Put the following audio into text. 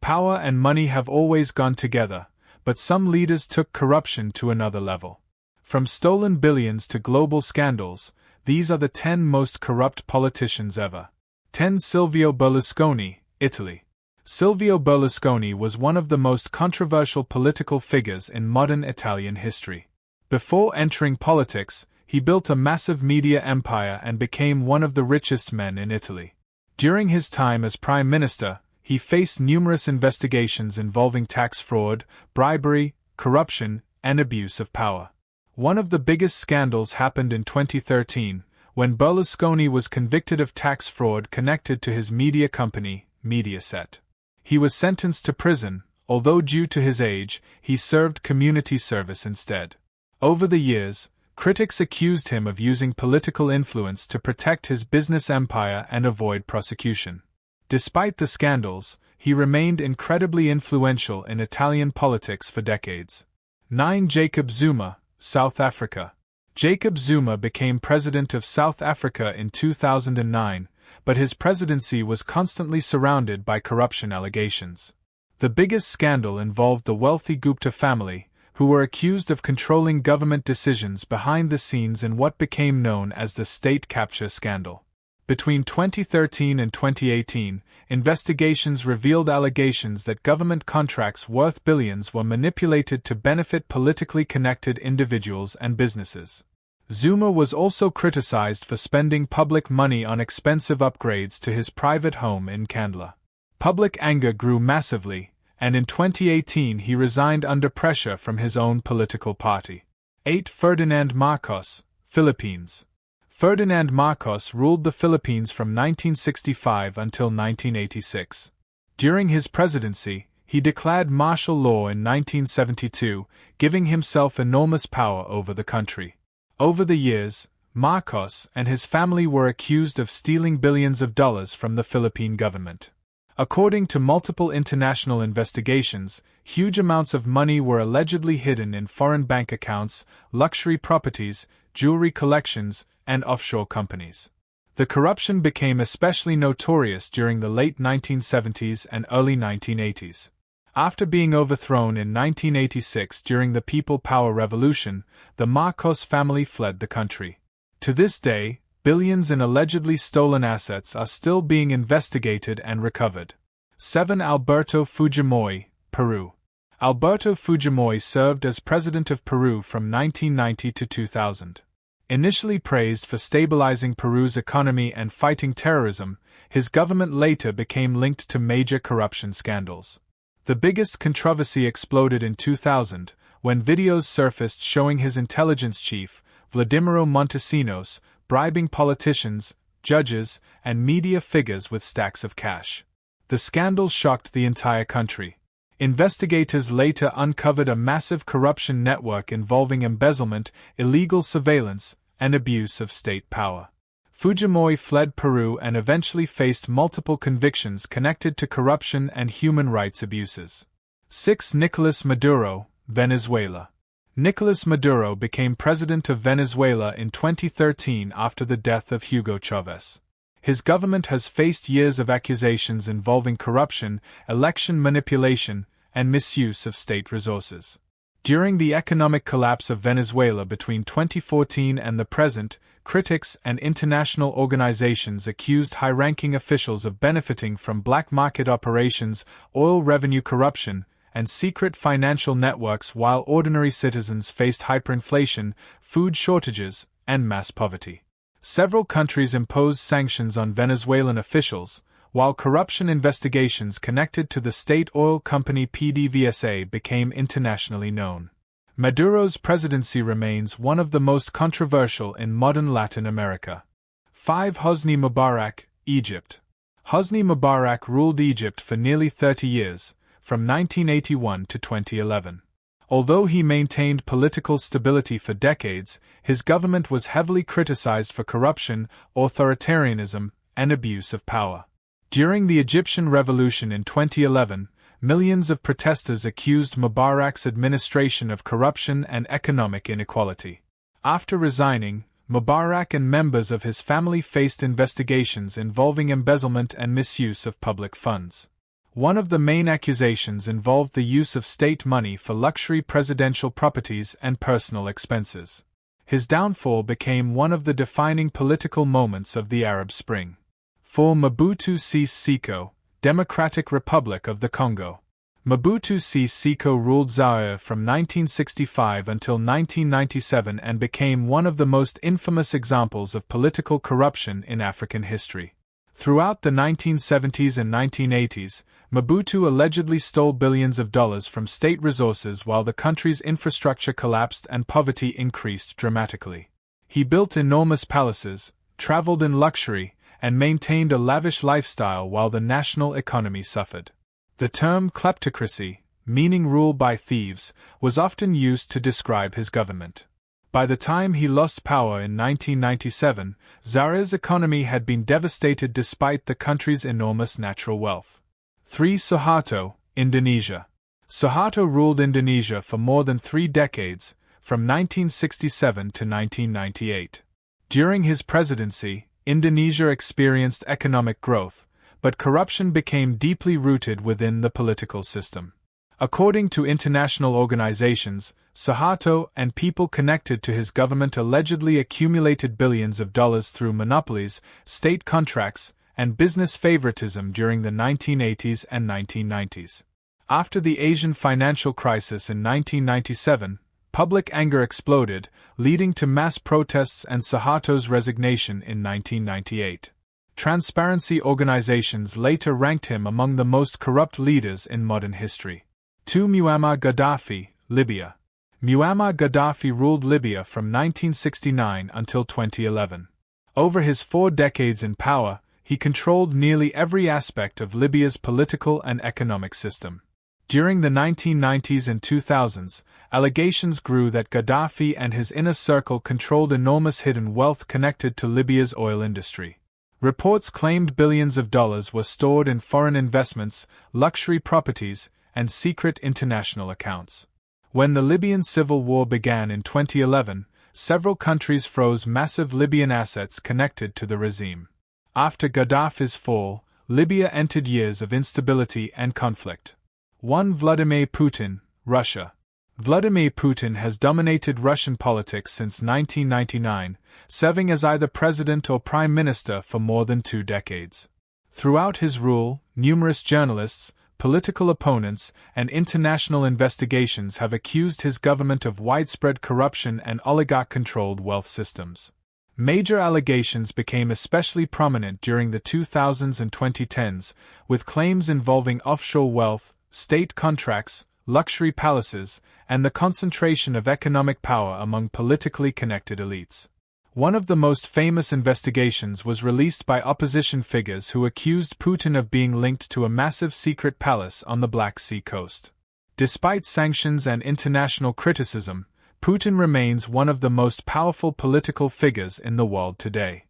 Power and money have always gone together, but some leaders took corruption to another level. From stolen billions to global scandals, these are the 10 most corrupt politicians ever. 10. Silvio Berlusconi, Italy. Silvio Berlusconi was one of the most controversial political figures in modern Italian history. Before entering politics, he built a massive media empire and became one of the richest men in Italy. During his time as prime minister, he faced numerous investigations involving tax fraud, bribery, corruption, and abuse of power. One of the biggest scandals happened in 2013, when Berlusconi was convicted of tax fraud connected to his media company, Mediaset. He was sentenced to prison, although due to his age, he served community service instead. Over the years, critics accused him of using political influence to protect his business empire and avoid prosecution. Despite the scandals, he remained incredibly influential in Italian politics for decades. 9. Jacob Zuma, South Africa. Jacob Zuma became president of South Africa in 2009, but his presidency was constantly surrounded by corruption allegations. The biggest scandal involved the wealthy Gupta family, who were accused of controlling government decisions behind the scenes in what became known as the state capture scandal. Between 2013 and 2018, investigations revealed allegations that government contracts worth billions were manipulated to benefit politically connected individuals and businesses. Zuma was also criticized for spending public money on expensive upgrades to his private home in Kandla. Public anger grew massively, and in 2018 he resigned under pressure from his own political party. 8. Ferdinand Marcos, Philippines. Ferdinand Marcos ruled the Philippines from 1965 until 1986. During his presidency, he declared martial law in 1972, giving himself enormous power over the country. Over the years, Marcos and his family were accused of stealing billions of dollars from the Philippine government. According to multiple international investigations, huge amounts of money were allegedly hidden in foreign bank accounts, luxury properties, jewelry collections, and offshore companies. The corruption became especially notorious during the late 1970s and early 1980s. After being overthrown in 1986 during the People Power Revolution, the Marcos family fled the country. To this day, billions in allegedly stolen assets are still being investigated and recovered. 7. Alberto Fujimori, Peru. Alberto Fujimori served as president of Peru from 1990 to 2000. Initially praised for stabilizing Peru's economy and fighting terrorism, his government later became linked to major corruption scandals. The biggest controversy exploded in 2000, when videos surfaced showing his intelligence chief, Vladimir Putin, bribing politicians, judges, and media figures with stacks of cash. The scandal shocked the entire country. Investigators later uncovered a massive corruption network involving embezzlement, illegal surveillance, and abuse of state power. Fujimori fled Peru and eventually faced multiple convictions connected to corruption and human rights abuses. 6. Nicolás Maduro, Venezuela. Nicolás Maduro became president of Venezuela in 2013 after the death of Hugo Chávez. His government has faced years of accusations involving corruption, election manipulation, and misuse of state resources. During the economic collapse of Venezuela between 2014 and the present, critics and international organizations accused high-ranking officials of benefiting from black market operations, oil revenue corruption, and secret financial networks, while ordinary citizens faced hyperinflation, food shortages, and mass poverty. Several countries imposed sanctions on Venezuelan officials, while corruption investigations connected to the state oil company PDVSA became internationally known. Maduro's presidency remains one of the most controversial in modern Latin America. 5. Hosni Mubarak, Egypt. Hosni Mubarak ruled Egypt for nearly 30 years, from 1981 to 2011. Although he maintained political stability for decades, his government was heavily criticized for corruption, authoritarianism, and abuse of power. During the Egyptian Revolution in 2011, millions of protesters accused Mubarak's administration of corruption and economic inequality. After resigning, Mubarak and members of his family faced investigations involving embezzlement and misuse of public funds. One of the main accusations involved the use of state money for luxury presidential properties and personal expenses. His downfall became one of the defining political moments of the Arab Spring. 4. Mobutu Sese Seko, Democratic Republic of the Congo. Mobutu Sese Seko ruled Zaire from 1965 until 1997 and became one of the most infamous examples of political corruption in African history. Throughout the 1970s and 1980s, Mobutu allegedly stole billions of dollars from state resources while the country's infrastructure collapsed and poverty increased dramatically. He built enormous palaces, traveled in luxury, and maintained a lavish lifestyle while the national economy suffered. The term kleptocracy, meaning rule by thieves, was often used to describe his government. By the time he lost power in 1997, Zaire's economy had been devastated despite the country's enormous natural wealth. 3. Suharto, Indonesia. Suharto ruled Indonesia for more than 3 decades, from 1967 to 1998. During his presidency, Indonesia experienced economic growth, but corruption became deeply rooted within the political system. According to international organizations, Suharto and people connected to his government allegedly accumulated billions of dollars through monopolies, state contracts, and business favoritism during the 1980s and 1990s. After the Asian financial crisis in 1997, public anger exploded, leading to mass protests and Suharto's resignation in 1998. Transparency organizations later ranked him among the most corrupt leaders in modern history. 2. Muammar Gaddafi, Libya. Muammar Gaddafi ruled Libya from 1969 until 2011. Over his 4 decades in power, he controlled nearly every aspect of Libya's political and economic system. During the 1990s and 2000s, allegations grew that Gaddafi and his inner circle controlled enormous hidden wealth connected to Libya's oil industry. Reports claimed billions of dollars were stored in foreign investments, luxury properties, and secret international accounts. When the Libyan civil war began in 2011, several countries froze massive Libyan assets connected to the regime. After Gaddafi's fall, Libya entered years of instability and conflict. 1. Vladimir Putin, Russia. Vladimir Putin has dominated Russian politics since 1999, serving as either president or prime minister for more than 2 decades. Throughout his rule, numerous journalists, political opponents, and international investigations have accused his government of widespread corruption and oligarch-controlled wealth systems. Major allegations became especially prominent during the 2000s and 2010s, with claims involving offshore wealth, state contracts, luxury palaces, and the concentration of economic power among politically connected elites. One of the most famous investigations was released by opposition figures who accused Putin of being linked to a massive secret palace on the Black Sea coast. Despite sanctions and international criticism, Putin remains one of the most powerful political figures in the world today.